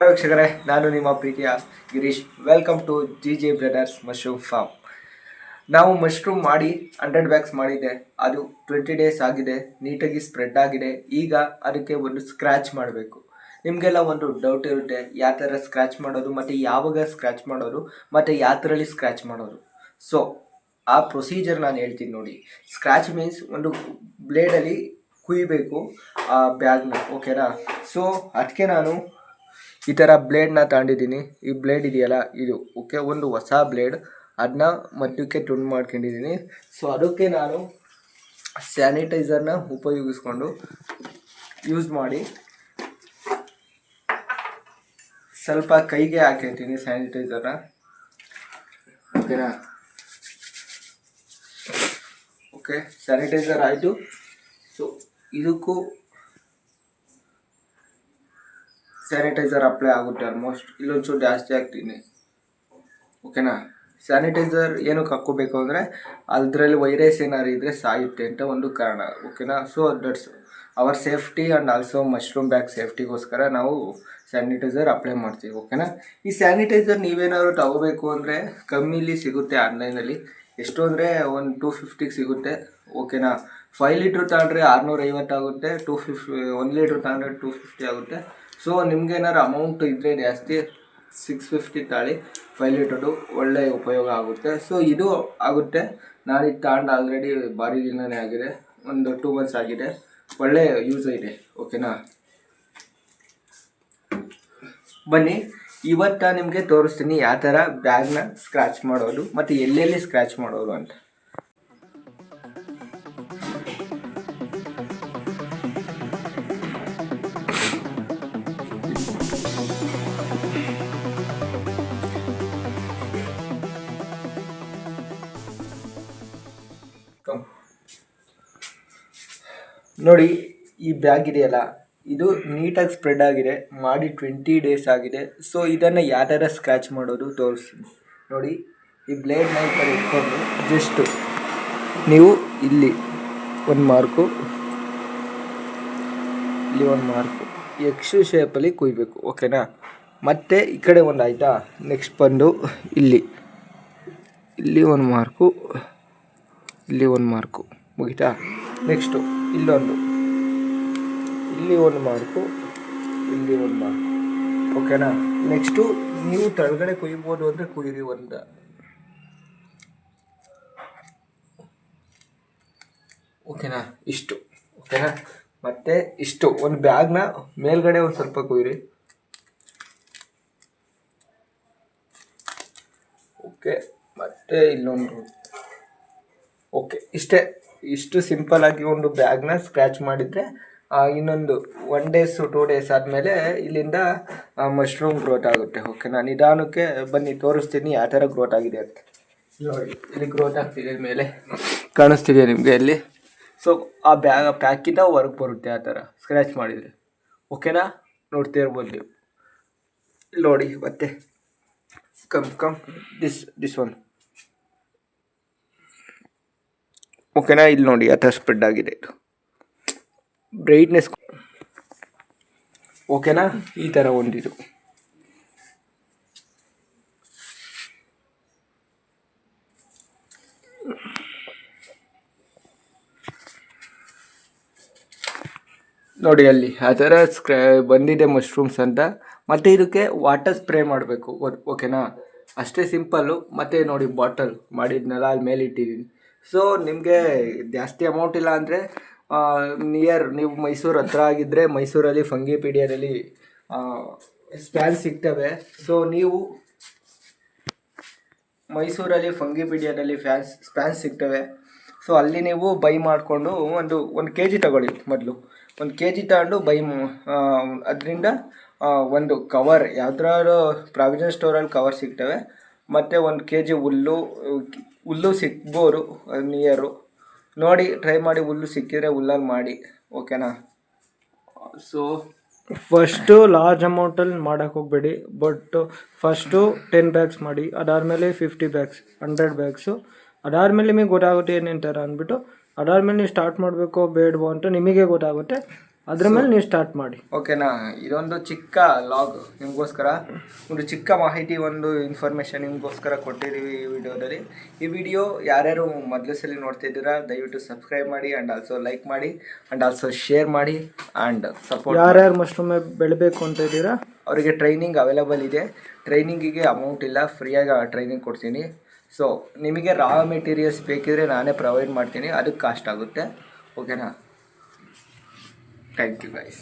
ವೀಕ್ಷಕರೇ, ನಾನು ನಿಮ್ಮ ಪ್ರೀತಿಯ Girish. Welcome to G brothers mushroom farm. ನಾವು ಮಶ್ರೂಮ್ ಮಾಡಿ 100 ಬ್ಯಾಗ್ಸ್ ಮಾಡಿದೆ. ಅದು 20 ಡೇಸ್ ಆಗಿದೆ, ನೀಟಾಗಿ ಸ್ಪ್ರೆಡ್ ಆಗಿದೆ. ಈಗ ಅದಕ್ಕೆ ಒಂದು ಸ್ಕ್ರ್ಯಾಚ್ ಮಾಡಬೇಕು. ನಿಮಗೆಲ್ಲ ಒಂದು ಡೌಟ್ ಇರುತ್ತೆ, ಯಾವ ಥರ ಸ್ಕ್ರ್ಯಾಚ್ ಮಾಡೋದು ಮತ್ತು ಯಾವಾಗ ಸ್ಕ್ರ್ಯಾಚ್ ಮಾಡೋದು ಮತ್ತು ಯಾವ ಥರಲ್ಲಿ ಸ್ಕ್ರ್ಯಾಚ್ ಮಾಡೋದು. ಸೊ ಆ ಪ್ರೊಸೀಜರ್ ನಾನು ಹೇಳ್ತೀನಿ ನೋಡಿ. ಸ್ಕ್ರ್ಯಾಚ್ ಮೀನ್ಸ್ ಒಂದು ಬ್ಲೇಡಲ್ಲಿ ಕುಯ್ಬೇಕು ಆ ಬ್ಯಾಗ್ನ, ಓಕೆನಾ. ಸೊ ಅದಕ್ಕೆ ನಾನು ಈ ಥರ ಬ್ಲೇಡ್ನ ತಗೊಂಡಿದ್ದೀನಿ. ಈ ಬ್ಲೇಡ್ ಇದೆಯಲ್ಲ ಇದು, ಓಕೆ, ಒಂದು ಹೊಸ ಬ್ಲೇಡ್. ಅದನ್ನ ಮಧ್ಯಕ್ಕೆ ತುಂಡು ಮಾಡ್ಕೊಂಡಿದ್ದೀನಿ. ಸೊ ಅದಕ್ಕೆ ನಾನು ಸ್ಯಾನಿಟೈಸರ್ನ ಉಪಯೋಗಿಸ್ಕೊಂಡು ಯೂಸ್ ಮಾಡಿ ಸ್ವಲ್ಪ ಕೈಗೆ ಹಾಕಿರ್ತೀನಿ ಸ್ಯಾನಿಟೈಸರ್ನ, ಓಕೆನಾ. ಓಕೆ, ಸ್ಯಾನಿಟೈಸರ್ ಆಯಿತು. ಸೊ ಇದಕ್ಕೂ ಸ್ಯಾನಿಟೈಸರ್ ಅಪ್ಲೈ ಆಗುತ್ತೆ ಆಲ್ಮೋಸ್ಟ್. ಇಲ್ಲೊಂಚೂರು ಜಾಸ್ತಿ ಹಾಕ್ತೀನಿ, ಓಕೆನಾ. ಸ್ಯಾನಿಟೈಸರ್ ಏನಕ್ಕೆ ಹಾಕ್ಕೋಬೇಕು ಅಂದರೆ ಅದರಲ್ಲಿ ವೈರಸ್ ಏನಾದ್ರು ಇದ್ದರೆ ಸಾಯುತ್ತೆ ಅಂತ ಒಂದು ಕಾರಣ, ಓಕೆನಾ. So that's our safety and also mushroom bag ಸೇಫ್ಟಿಗೋಸ್ಕರ ನಾವು ಸ್ಯಾನಿಟೈಸರ್ ಅಪ್ಲೈ ಮಾಡ್ತೀವಿ, ಓಕೆನಾ. ಈ ಸ್ಯಾನಿಟೈಸರ್ ನೀವೇನಾದ್ರು ತಗೋಬೇಕು ಅಂದರೆ ಕಮ್ಮಿಲಿ ಸಿಗುತ್ತೆ ಆನ್ಲೈನಲ್ಲಿ. ಎಷ್ಟು ಅಂದರೆ ಒಂದು 250 ಸಿಗುತ್ತೆ, ಓಕೆನಾ. 5 ಲೀಟ್ರ್ ತಗೊಂಡ್ರೆ 650 ಆಗುತ್ತೆ. 1 ಲೀಟ್ರ್ ತಗೊಂಡ್ರೆ 250 ಆಗುತ್ತೆ. ಸೊ ನಿಮ್ಗೆ ಏನಾರು ಅಮೌಂಟ್ ಇದ್ದರೆ ಜಾಸ್ತಿ 650 ತಾಳಿ, 5 ಲೀಟರ್ದು ಒಳ್ಳೆ ಉಪಯೋಗ ಆಗುತ್ತೆ. ಸೊ ಇದು ಆಗುತ್ತೆ. ನಾನು ಇದು ತಗೊಂಡು ಆಲ್ರೆಡಿ ಭಾರಿ ದಿನವೇ ಆಗಿದೆ, ಒಂದು 2 ಮಂತ್ಸ್ ಆಗಿದೆ. ಒಳ್ಳೆ ಯೂಸ್ ಇದೆ, ಓಕೆನಾ. ಬನ್ನಿ, ಇವತ್ತು ನಿಮಗೆ ತೋರಿಸ್ತೀನಿ ಯಾವ ಥರ ಬ್ಯಾಗ್ನ ಸ್ಕ್ರ್ಯಾಚ್ ಮಾಡೋದು ಮತ್ತು ಎಲ್ಲೆಲ್ಲಿ ಸ್ಕ್ರ್ಯಾಚ್ ಮಾಡೋದು ಅಂತ. ನೋಡಿ, ಈ ಬ್ಯಾಗ್ ಇದೆಯಲ್ಲ, ಇದು ನೀಟಾಗಿ ಸ್ಪ್ರೆಡ್ ಆಗಿದೆ, ಮಾಡಿ 20 ಡೇಸ್ ಆಗಿದೆ. ಸೊ ಇದನ್ನು ಯಾವ ಥರ ಸ್ಕ್ರ್ಯಾಚ್ ಮಾಡೋದು ತೋರಿಸ್ತೀನಿ ನೋಡಿ. ಈ ಬ್ಲೇಡ್ನ ಈ ಥರ ಇಟ್ಕೊಂಡು ಜಸ್ಟು ನೀವು ಇಲ್ಲಿ ಒಂದು ಮಾರ್ಕು, ಇಲ್ಲಿ ಒಂದು ಮಾರ್ಕು ಎಕ್ಸು ಶೇಪಲ್ಲಿ ಕುಯ್ಬೇಕು, ಓಕೆನಾ. ಮತ್ತು ಈ ಕಡೆ ಒಂದು ಆಯಿತಾ. ನೆಕ್ಸ್ಟ್ ಬಂದು ಇಲ್ಲಿ ಒಂದು ಮಾರ್ಕು, ಇಲ್ಲಿ ಒಂದು ಮಾರ್ಕು, ಮುಗಿತಾ. ನೆಕ್ಸ್ಟು ಇಲ್ಲೊಂದು, ಇಲ್ಲಿ ಒಂದು ಮಾರ್ಕು, ಇಲ್ಲಿ ಒಂದು ಮಾರ್ಕು, ಓಕೆನಾ. ನೆಕ್ಸ್ಟು ನೀವು ಕೆಳಗಡೆ ಕುಯ್ಬೋದು ಅಂದರೆ ಕುಯ್ಯಿರಿ ಒಂದು, ಓಕೆನಾ. ಇಷ್ಟು, ಓಕೆನಾ. ಮತ್ತು ಇಷ್ಟು ಒಂದು ಬ್ಯಾಗ್ನ ಮೇಲ್ಗಡೆ ಒಂದು ಸ್ವಲ್ಪ ಕುಯ್ಯಿರಿ, ಓಕೆ. ಮತ್ತು ಇಲ್ಲೊಂದು, ಓಕೆ. ಇಷ್ಟು ಸಿಂಪಲ್ಲಾಗಿ ಒಂದು ಬ್ಯಾಗ್ನ ಸ್ಕ್ರ್ಯಾಚ್ ಮಾಡಿದರೆ ಇನ್ನೊಂದು 1 ಡೇಸ್ 2 ಡೇಸ್ ಆದಮೇಲೆ ಇಲ್ಲಿಂದ ಮಶ್ರೂಮ್ ಗ್ರೋತ್ ಆಗುತ್ತೆ, ಓಕೆನಾ. ನಿಧಾನಕ್ಕೆ ಬನ್ನಿ ತೋರಿಸ್ತೀನಿ ಯಾವ ಥರ ಗ್ರೋತ್ ಆಗಿದೆ ಅಂತ. ನೋಡಿ, ಇಲ್ಲಿ ಗ್ರೋತ್ ಆಗ್ತಿದೆ, ಮೇಲೆ ಕಾಣಿಸ್ತಿದೆ ನಿಮಗೆ ಇಲ್ಲಿ. ಸೊ ಆ ಪ್ಯಾಕಿಂದ ಹೊರಗೆ ಬರುತ್ತೆ ಆ ಥರ ಸ್ಕ್ರ್ಯಾಚ್ ಮಾಡಿದರೆ, ಓಕೆನಾ. ನೋಡ್ತಾ ಇರ್ಬೋದು ನೀವು. ಇಲ್ಲಿ ನೋಡಿ, ಮತ್ತೆ ಕಮ್ ದಿಸ್ ಒನ್, ಓಕೆನಾ. ಇಲ್ಲಿ ನೋಡಿ ಆ ಥರ ಸ್ಪ್ರೆಡ್ ಆಗಿದೆ, ಇದು ಬ್ರೈಟ್ನೆಸ್, ಓಕೆನಾ. ಈ ಥರ ಒಂದಿದು, ನೋಡಿ ಅಲ್ಲಿ ಆ ಥರ ಬಂದಿದೆ ಮಶ್ರೂಮ್ಸ್ ಅಂತ. ಮತ್ತು ಇದಕ್ಕೆ ವಾಟರ್ ಸ್ಪ್ರೇ ಮಾಡಬೇಕು, ಓಕೆನಾ. ಅಷ್ಟೇ ಸಿಂಪಲ್ಲು. ಮತ್ತು ನೋಡಿ, ಬಾಟಲ್ ಮಾಡಿದ್ನೆಲ್ಲ ಅಲ್ಲಿ ಮೇಲೆ ಇಟ್ಟಿದ್ದೀನಿ. ಸೊ ನಿಮಗೆ ಜಾಸ್ತಿ ಅಮೌಂಟ್ ಇಲ್ಲ ಅಂದರೆ ನೀವು ಮೈಸೂರು ಹತ್ರ ಆಗಿದ್ದರೆ ಮೈಸೂರಲ್ಲಿ ಫಂಗಿಪೀಡಿಯಾದಲ್ಲಿ ಸ್ಪ್ಯಾನ್ಸ್ ಸಿಗ್ತವೆ. ಸೊ ನೀವು ಮೈಸೂರಲ್ಲಿ ಫಂಗಿಪೀಡಿಯಾದಲ್ಲಿ ಸ್ಪ್ಯಾನ್ಸ್ ಸಿಗ್ತವೆ. ಸೊ ಅಲ್ಲಿ ನೀವು ಬೈ ಮಾಡಿಕೊಂಡು ಒಂದು ಕೆ ಜಿ ತಗೊಳ್ಳಿ. ಮೊದಲು 1 ಕೆ ಜಿ ತಗೊಂಡು ಅದರಿಂದ ಒಂದು ಕವರ್, ಯಾವ್ದಾದ್ರು ಪ್ರಾವಿಷನ್ ಸ್ಟೋರಲ್ಲಿ ಕವರ್ ಸಿಗ್ತವೆ. ಮತ್ತು 1 ಕೆ ಜಿ ಹುಲ್ಲು ಸಿಗ್ಬೋದು ನಿಯರು. ನೋಡಿ, ಟ್ರೈ ಮಾಡಿ. ಹುಲ್ಲು ಸಿಕ್ಕಿದರೆ ಹುಲ್ಲಲ್ಲಿ ಮಾಡಿ, ಓಕೆನಾ. ಸೊ ಫಸ್ಟು ಲಾರ್ಜ್ ಅಮೌಂಟಲ್ಲಿ ಮಾಡೋಕ್ಕೆ ಹೋಗಬೇಡಿ. ಬಟ್ ಫಸ್ಟು 10 ಬ್ಯಾಗ್ಸ್ ಮಾಡಿ, ಅದಾದಮೇಲೆ 50 ಬ್ಯಾಗ್ಸ್, 100 ಬ್ಯಾಗ್ಸು. ಅದಾದಮೇಲೆ ನಿಮಗೆ ಗೊತ್ತಾಗುತ್ತೆ ಏನೇನು ಥರ ಅಂದ್ಬಿಟ್ಟು. ಅದಾದಮೇಲೆ ನೀವು ಸ್ಟಾರ್ಟ್ ಮಾಡಬೇಕು ಬೇಡವೋ ಅಂತ ನಿಮಗೆ ಗೊತ್ತಾಗುತ್ತೆ. ಅದ್ರ ಮೇಲೆ ನೀವು ಸ್ಟಾರ್ಟ್ ಮಾಡಿ. ಓಕೆನಾ. ಇದೊಂದು ಚಿಕ್ಕ ಲಾಗ್ ನಿಮಗೋಸ್ಕರ, ಒಂದು ಚಿಕ್ಕ ಮಾಹಿತಿ, ಒಂದು ಇನ್ಫಾರ್ಮೇಷನ್ ನಿಮಗೋಸ್ಕರ ಕೊಟ್ಟಿದ್ದೀವಿ ಈ ವಿಡಿಯೋದಲ್ಲಿ. ಈ ವಿಡಿಯೋ ಯಾರ್ಯಾರು ಮೊದಲ ಸಲ ನೋಡ್ತಿದ್ದೀರಾ ದಯವಿಟ್ಟು ಸಬ್ಸ್ಕ್ರೈಬ್ ಮಾಡಿ ಆ್ಯಂಡ್ ಆಲ್ಸೋ ಲೈಕ್ ಮಾಡಿ ಆ್ಯಂಡ್ ಆಲ್ಸೋ ಶೇರ್ ಮಾಡಿ ಆ್ಯಂಡ್ ಸಪೋರ್ಟ್. ಯಾರ್ಯಾರು ಮಶ್ರೂಮ್ ಬೆಳಿಬೇಕು ಅಂತ ಇದ್ದೀರಾ ಅವರಿಗೆ ಟ್ರೈನಿಂಗ್ ಅವೈಲೇಬಲ್ ಇದೆ. ಟ್ರೈನಿಂಗಿಗೆ ಅಮೌಂಟ್ ಇಲ್ಲ, ಫ್ರೀಯಾಗಿ ಟ್ರೈನಿಂಗ್ ಕೊಡ್ತೀನಿ. ಸೊ ನಿಮಗೆ ರಾ ಮೆಟೀರಿಯಲ್ಸ್ ಬೇಕಿದ್ರೆ ನಾನೇ ಪ್ರೊವೈಡ್ ಮಾಡ್ತೀನಿ, ಅದಕ್ಕೆ ಕಾಸ್ಟ್ ಆಗುತ್ತೆ. ಓಕೆನಾ. Thank you guys.